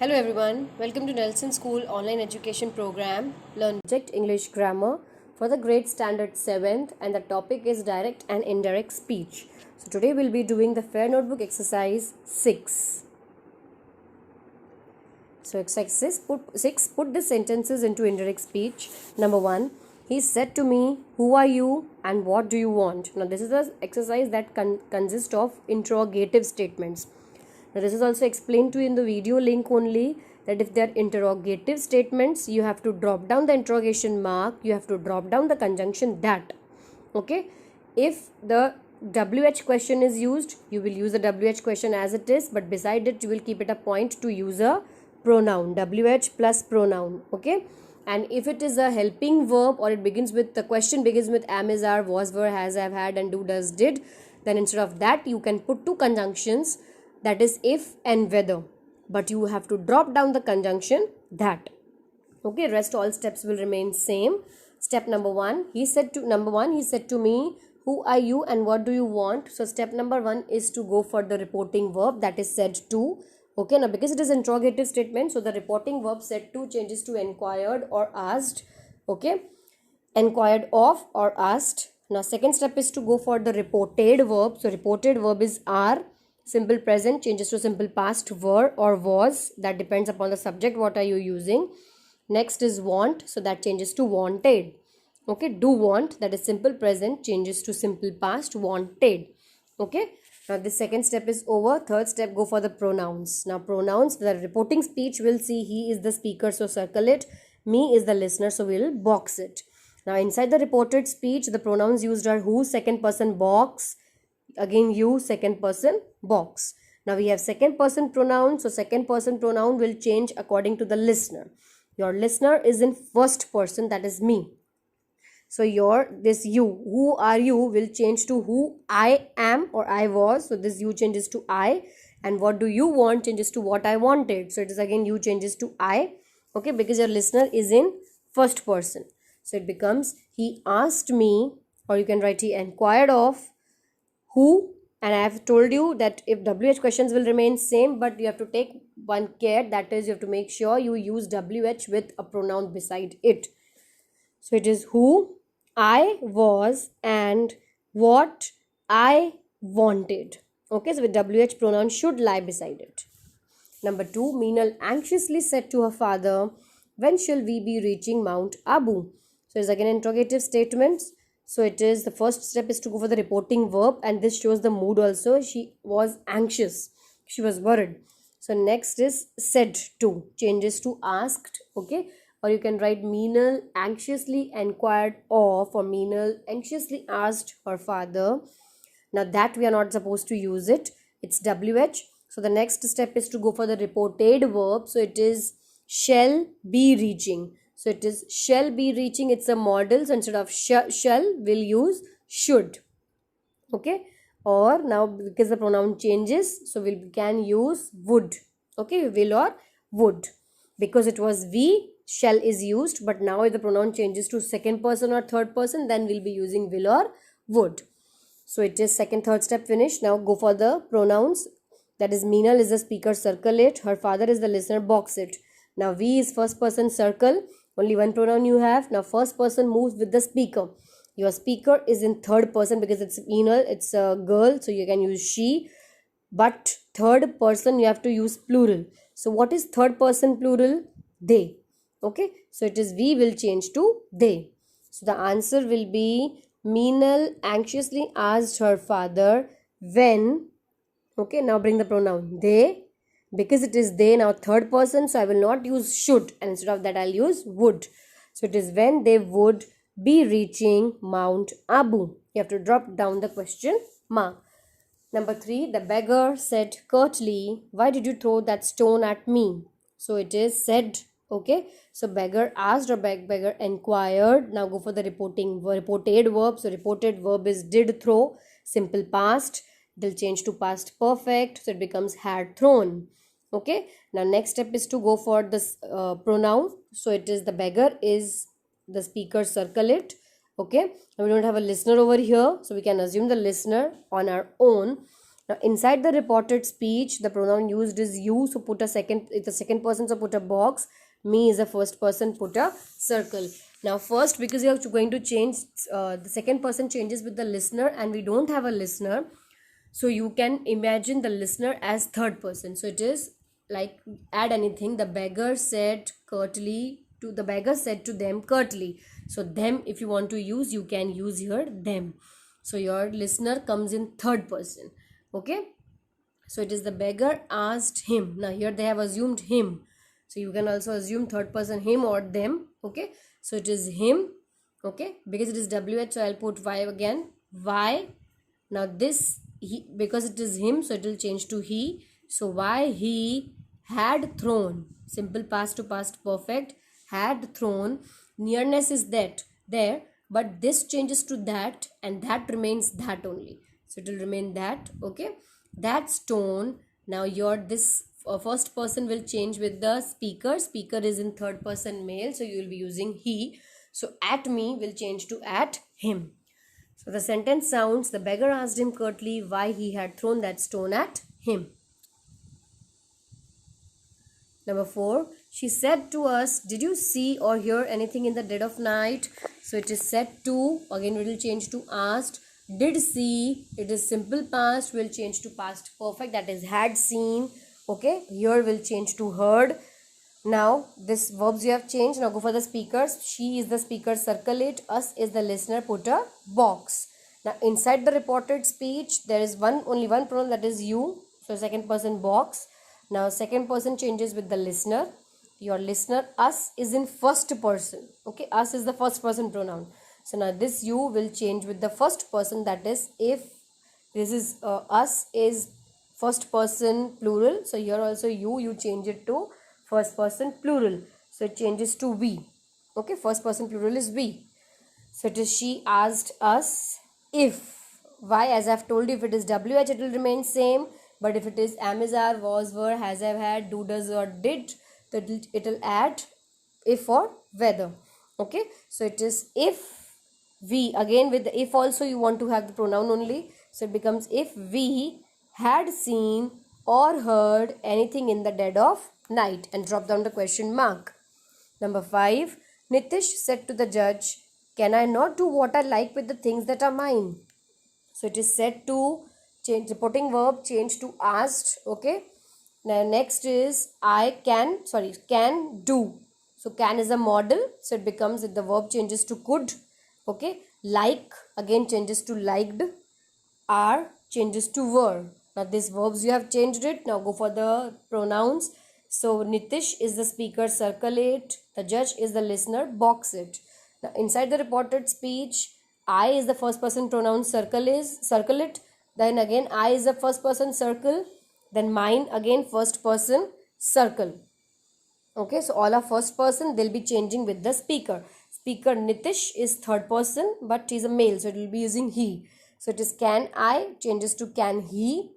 Hello everyone, welcome to Nelson School online education program. Learn subject English grammar for the grade standard 7th and the topic is direct and indirect speech. So today we'll be doing the fair notebook exercise 6. So exercise 6, put the sentences into indirect speech. Number 1, he said to me, who are you and what do you want? Now this is an exercise that consists of interrogative statements. Now this is also explained to you in the video link only, that if they are interrogative statements, you have to drop down the interrogation mark, you have to drop down the conjunction that. Okay, if the WH question is used, you will use the WH question as it is, but beside it you will keep it a point to use a pronoun, WH plus pronoun. Okay, and if it is a helping verb or it begins with, the question begins with am, is, are, was, were, has, have, had and do, does, did, then instead of that you can put two conjunctions, that is if and whether, but you have to drop down the conjunction that. Okay, rest all steps will remain same. Step number 1, he said to me, who are you and what do you want? So step number 1 is to go for the reporting verb, that is said to. Okay, now because it is interrogative statement, so the reporting verb said to changes to inquired or asked. Okay, inquired of or asked. Now second step is to go for the reported verb. So reported verb is are. Simple present changes to simple past, were or was, that depends upon the subject, what are you using. Next is want, so that changes to wanted. Okay, do want, that is simple present changes to simple past, wanted. Okay, now this second step is over. Third step, go for the pronouns. Now pronouns, the reporting speech will see he is the speaker, so circle it. Me is the listener, so we'll box it. Now inside the reported speech, the pronouns used are who, second person, box, again you, second person, box. Now we have second person pronoun, so second person pronoun will change according to the listener. Your listener is in first person, that is me. So this you, who are you, will change to who I am or I was, so this you changes to I, and what do you want changes to what I wanted, so it is again you changes to I. Okay, because your listener is in first person, so it becomes he asked me, or you can write he inquired of who, and I have told you that if WH questions will remain same, but you have to take one care, that is you have to make sure you use WH with a pronoun beside it. So it is who I was and what I wanted. Okay, so with WH pronoun should lie beside it. Number 2, Meenal anxiously said to her father, when shall we be reaching Mount Abu? So it's again interrogative statements. So it is, the first step is to go for the reporting verb, and this shows the mood also. She was anxious, she was worried. So next is said to, changes to asked. Okay, or you can write Meenal anxiously inquired of, or Meenal anxiously asked her father. Now that we are not supposed to use it, it's WH. So the next step is to go for the reported verb. So it is shall be reaching. So it is shall be reaching, it's a model, so instead of shall we'll use should. Okay, or now because the pronoun changes, so we can use would. Okay, will or would, because it was we, shall is used, but now if the pronoun changes to second person or third person, then we'll be using will or would. So it is second, third step finished. Now go for the pronouns, that is Meenal is the speaker, circle it, her father is the listener, box it. Now we is first person, circle, only one pronoun you have. Now first person moves with the speaker, your speaker is in third person because it's Meenal, it's a girl, so you can use she, but third person you have to use plural. So what is third person plural? They. Okay, so it is we will change to they. So the answer will be Meenal anxiously asked her father when. Okay, now bring the pronoun they, because it is they, now third person, so I will not use should, and instead of that I'll use would. So it is when they would be reaching Mount Abu. You have to drop down the question mark. Number 3, the beggar said curtly, why did you throw that stone at me? So it is said. Okay, so beggar asked or beggar inquired. Now go for the reported verb. So reported verb is did throw, simple past, it will change to past perfect, so it becomes had thrown. Okay, now next step is to go for this pronoun. So it is the beggar is the speaker, circle it. Okay, now we don't have a listener over here, so we can assume the listener on our own. Now inside the reported speech, the pronoun used is you, so put a second, it's the second person, so put a box. Me is the first person, put a circle. Now first, because you are going to change, the second person changes with the listener and we don't have a listener, so you can imagine the listener as third person. So it is like, add anything. The beggar said to them curtly. So them, if you want to use, you can use here them. So your listener comes in third person. Okay, so it is the beggar asked him. Now here they have assumed him, so you can also assume third person, him or them. Okay, so it is him. Okay, because it is WH, so I'll put Y again. Why? Now this, he, because it is him, so it will change to he. So why he had thrown, simple past to past perfect, had thrown. Nearness is that there, but this changes to that and that remains that only, so it will remain that. Okay, that stone. Now your this first person will change with the speaker. Speaker is in third person male, so you will be using he. So at me will change to at him. So the sentence sounds, the beggar asked him curtly why he had thrown that stone at him. Number 4, she said to us, did you see or hear anything in the dead of night? So it is said to, again we will change to asked. Did see, it is simple past, will change to past perfect, that is had seen. Okay, here will change to heard. Now this verbs you have changed. Now go for the speakers. She is the speaker, circle it. Us is the listener, put a box. Now inside the reported speech there is only one pronoun, that is you, so second person box. Now second person changes with the listener. Your listener, us, is in first person. Okay, us is the first person pronoun. So now this you will change with the first person, that is if this is us is first person plural, so here also you change it to first person plural, so it changes to we. Okay, first person plural is we. So it is she asked us if. Why? As I've told you, if it is WH it will remain same, but if it is am, is, are, was, were, has, have, had, do, does or did, that it will add if or whether. Okay, so it is if we, again with the if also you want to have the pronoun only, so it becomes if we had seen or heard anything in the dead of night, and drop down the question mark. Number 5, Nitish said to the judge, can I not do what I like with the things that are mine? So it is said to, change reporting verb, change to asked. Okay, now next is can do. So can is a model, so it becomes, if the verb changes to could. Okay, like again changes to liked, are changes to were. Now these verbs you have changed it. Now go for the pronouns. So Nitish is the speaker, circle it. The judge is the listener, box it. Now inside the reported speech, I is the first person pronoun, circle it. Then again I is the first person, circle. Then mine again first person, circle. Okay, so all are first person, they'll be changing with the speaker. Speaker Nitish is third person, but he's a male, so it will be using he. So it is can I changes to can he.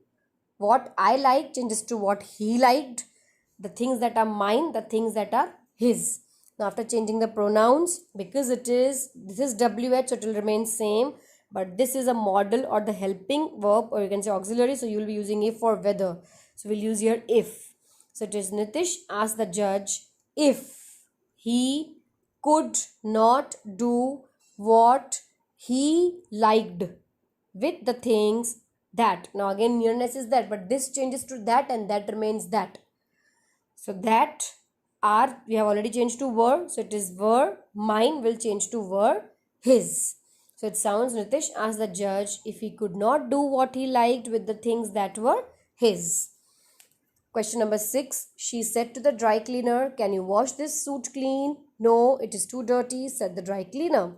What I like changes to what he liked. The things that are mine, the things that are his. Now after changing the pronouns, because this is WH, so it will remain same, but this is a model or the helping verb, or you can say auxiliary, so you will be using if or whether. So we'll use here if. So it is Nitish asked the judge if he could not do what he liked with the things that. Now again nearness is that, but this changes to that and that remains that. So that are, we have already changed to were, so it is were. Mine will change to were his. So it sounds, Nitish asked the judge if he could not do what he liked with the things that were his. Question number 6. She said to the dry cleaner, can you wash this suit clean? No, it is too dirty, said the dry cleaner.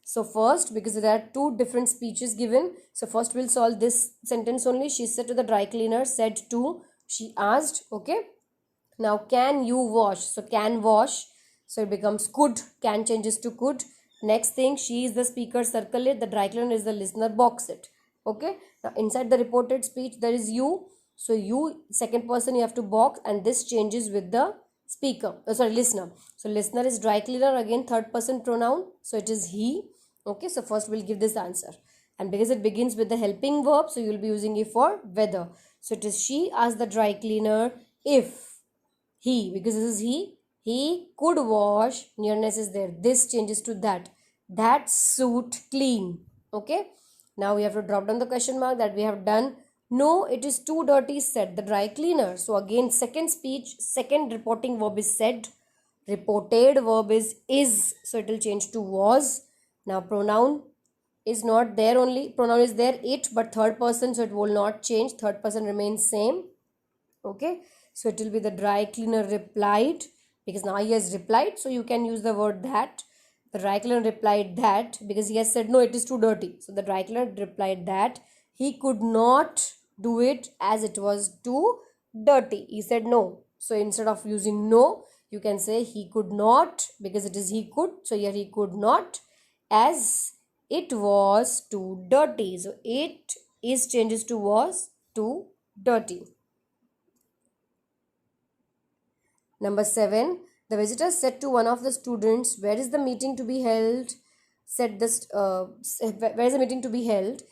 So first, because there are two different speeches given, so first we'll solve this sentence only. She said to the dry cleaner, said to, she asked. Okay, now can you wash? So can wash, so it becomes could. Can changes to could. Next thing, she is the speaker, circle it. The dry cleaner is the listener, box it. Okay, now inside the reported speech there is you. So you, second person, you have to box, and this changes with the speaker, listener. So listener is dry cleaner, again third person pronoun, so it is he. Okay, so first we'll give this answer, and because it begins with the helping verb, so you will be using it for whether. So it is she asked the dry cleaner if he, because this is he could wash, nearness is there, this changes to that suit clean. Okay, now we have to drop down the question mark that we have done. No, it is too dirty, said the dry cleaner. So again, second speech, second reporting verb is said, reported verb is, so it will change to was. Now pronoun is not there, only pronoun is there it, but third person, so it will not change, third person remains same. Okay, so it will be the dry cleaner replied, because now he has replied, so you can use the word that. The dry cleaner replied that, because he has said no, it is too dirty, so the dry cleaner replied that he could not do it as it was too dirty. He said no, so instead of using no, you can say he could not, because it is he could, so here he could not as it was too dirty. So it is changes to was too dirty. Number 7, the visitor said to one of the students, where is the meeting to be held? Said this, where is the meeting to be held?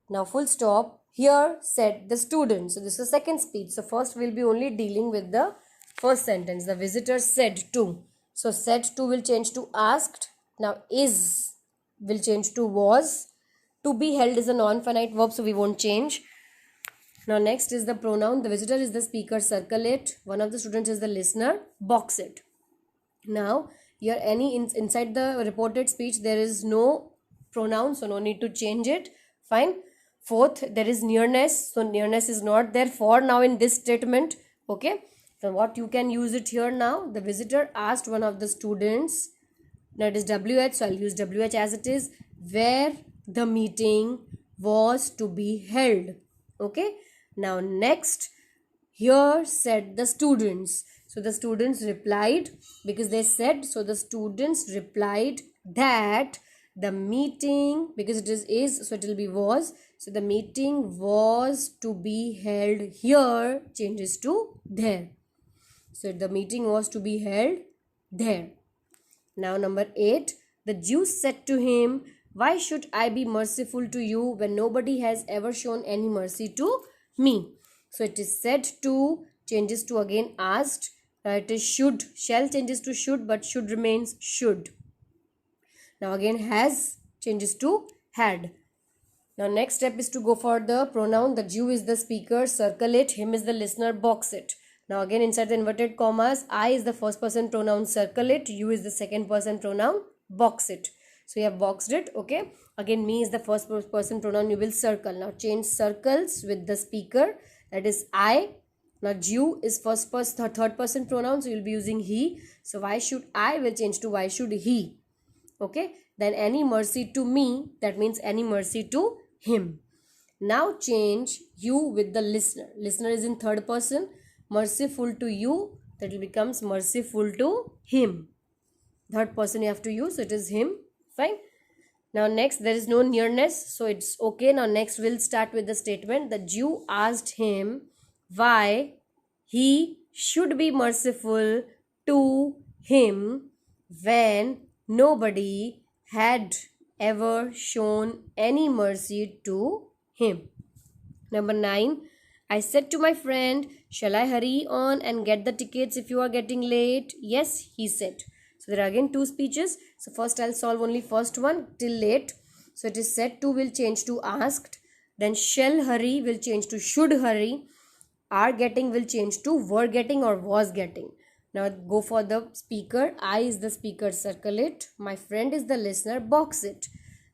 Now full stop. Here said the student. So this is the second speech. So first we'll be only dealing with the first sentence. The visitor said to. So said to will change to asked. Now is will change to was. To be held is a non-finite verb, so we won't change. Now next is the pronoun. The visitor is the speaker, circle it. One of the students is the listener, box it. Now here inside the reported speech there is no pronoun, so no need to change it. Fine. Fourth, there is nearness, so nearness is not there for now in this statement. Okay, so what you can use it here now. The visitor asked one of the students, now it is WH, so I'll use WH as it is, where the meeting was to be held. Okay, now next, here said the students. So the students replied, because they said, so the students replied that the meeting, because it is, so it will be was. So the meeting was to be held here, changes to there. So the meeting was to be held there. Now number 8, the Jew said to him, why should I be merciful to you when nobody has ever shown any mercy to me? So it is said to, changes to again asked. It is should, shall changes to should, but should remains should. Now again has changes to had. Now next step is to go for the pronoun. The Jew is the speaker, circle it, him is the listener, box it. Now again inside the inverted commas, I is the first person pronoun, circle it, you is the second person pronoun, box it. So you have boxed it. Okay, again me is the first person pronoun, you will circle. Now change circles with the speaker, that is I. Now Jew is third person pronoun, so you will be using he. So why should I will change to why should he. Okay, then any mercy to me, that means any mercy to him. Now change you with the listener. Listener is in third person. Merciful to you, that will becomes merciful to him. Third person you have to use, so it is him. Fine. Now next, there is no nearness, so it's okay. Now next we'll start with the statement. The Jew asked him why he should be merciful to him when nobody had ever shown any mercy to him. Number 9, I said to my friend, shall I hurry on and get the tickets if you are getting late? Yes, he said. So there are again two speeches. So first I'll solve only first one, till late. So it is said to will change to asked. Then shall hurry will change to should hurry. Are getting will change to were getting or was getting. Now go for the speaker. I is the speaker, circle it. My friend is the listener, box it.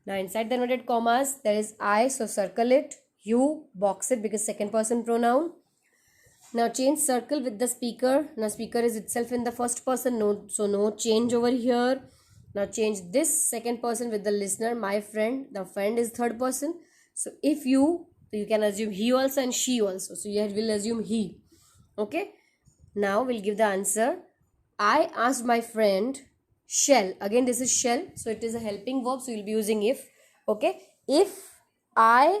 Now inside the inverted commas, there is I, so circle it. You, box it because second person pronoun. Now change circle with the speaker. Now speaker is itself in the first person, so no change over here. Now change this second person with the listener, my friend. The friend is third person. So if you can assume he also and she also. So you will assume he. Okay. Now we'll give the answer. I asked my friend, shall. Again this is shall. So it is a helping verb. So you'll be using if. Okay. If I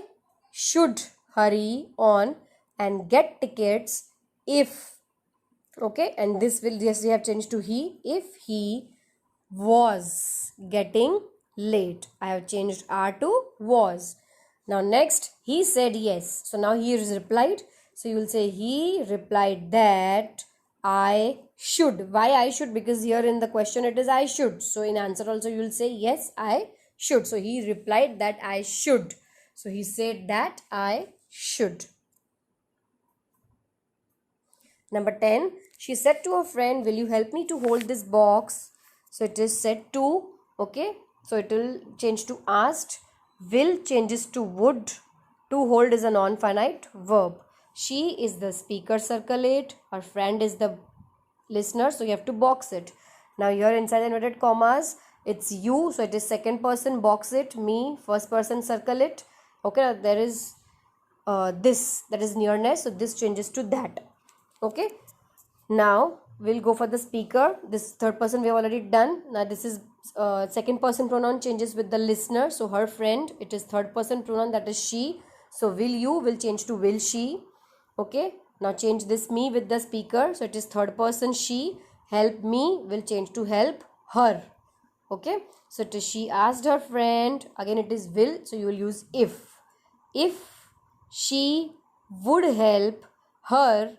should hurry on and get tickets if. Okay. And this will just we have changed to he. If he was getting late. I have changed are to was. Now next, he said yes. So now he is replied. So you will say he replied that I should. Why I should? Because here in the question it is I should. So in answer also you will say yes, I should. So he replied that I should. So he said that I should. Number 10, she said to her friend, will you help me to hold this box? So it is said to, okay. So it will change to asked. Will changes to would. To hold is a non-finite verb. She is the speaker, circle it. Her friend is the listener, so you have to box it. Now here inside the inverted commas, it's you, so it is second person, box it. Me, first person, circle it. Okay, there is this, that is nearness, so this changes to that. Okay, now we'll go for the speaker. This third person we have already done. Now this is second person pronoun changes with the listener. So her friend, it is third person pronoun, that is she. So will you will change to will she. Okay, now change this me with the speaker. So it is third person she. Help me will change to help her. Okay, so it is she asked her friend. Again it is will, so you will use if. If she would help her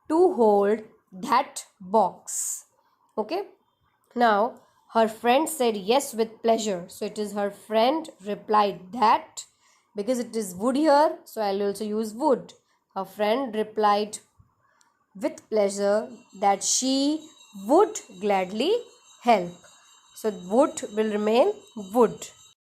to hold that box. Okay, now her friend said yes with pleasure. So it is her friend replied that, because it is would here, so I'll also use would. Her friend replied with pleasure that she would gladly help. So would will remain would.